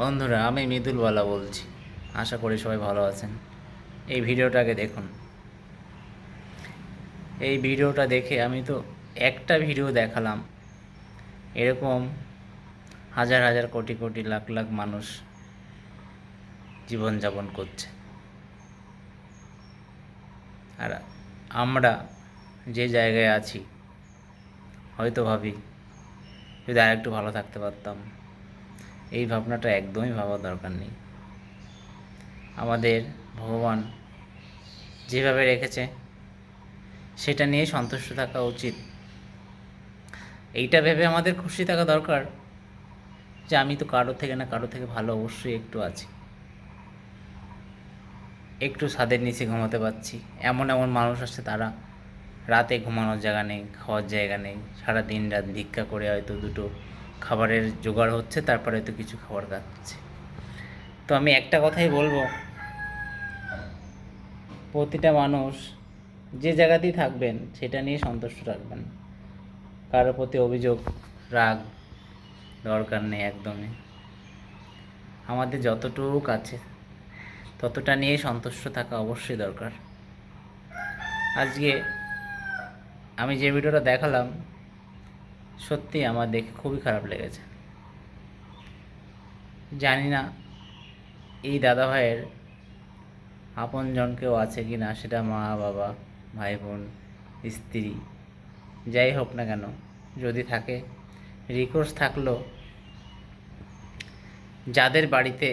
বন্ধুরা, আমি মৃদুলওয়ালা বলছি। আশা করি সবাই ভালো আছেন। এই ভিডিওটাকে দেখুন। এই ভিডিওটা দেখে আমি তো একটা ভিডিও দেখালাম, এরকম হাজার হাজার কোটি কোটি লাখ লাখ মানুষ জীবনযাপন করছে। আর আমরা যে জায়গায় আছি, হয়তো ভাবি যদি আর একটু ভালো থাকতে পারতাম। এই ভাবনাটা একদমই ভাবার দরকার নেই। আমাদের ভগবান যেভাবে রেখেছে সেটা নিয়ে সন্তুষ্ট থাকা উচিত। এইটা ভেবে আমাদের খুশি থাকা দরকার যে আমি তো কারো থেকে না কারো থেকে ভালো অবশ্যই একটু আছি। একটু ছাদের নিচে ঘুমাতে পারছি। এমন এমন মানুষ আছে, তারা রাতে ঘুমানোর জায়গা নেই, খাওয়ার জায়গা নেই, সারা দিন রাত ভিক্ষা করে হয়তো দুটো খাবারের জোগাড় হচ্ছে, তারপরে হয়তো কিছু খাবার খাচ্ছে। তো আমি একটা কথাই বলবো, প্রতিটা মানুষ যে জায়গাতেই থাকবেন সেটা নিয়ে সন্তুষ্ট রাখবেন। কারোর প্রতি অভিযোগ, রাগ দরকার নেই একদমই। আমাদের যতটুকু আছে ততটা নিয়ে সন্তুষ্ট থাকা অবশ্যই দরকার। আজকে আমি যে ভিডিওটা দেখালাম, সত্যি আমার দেখে খুবই খারাপ লেগেছে। জানি না এই দাদা ভাইয়ের আপনজন কেউ আছে কি না, সেটা মা বাবা, ভাই বোন, স্ত্রী, যাই হোক না কেন, যদি থাকে রিকোয়েস্ট থাকলো, যাদের বাড়িতে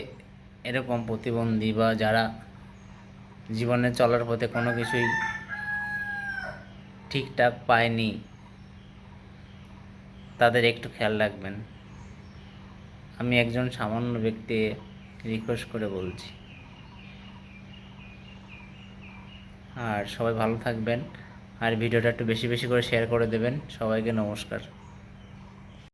এরকম প্রতিবন্ধী বা যারা জীবনে চলার পথে কোনো কিছুই ঠিকঠাক পায়নি, তাদের একটু খেয়াল রাখবেন। আমি একজন সামান্য ব্যক্তি রিকোয়েস্ট করে বলছি। আর সবাই ভালো থাকবেন, আর ভিডিওটা একটু বেশি বেশি করে শেয়ার করে দেবেন। সবাইকে নমস্কার।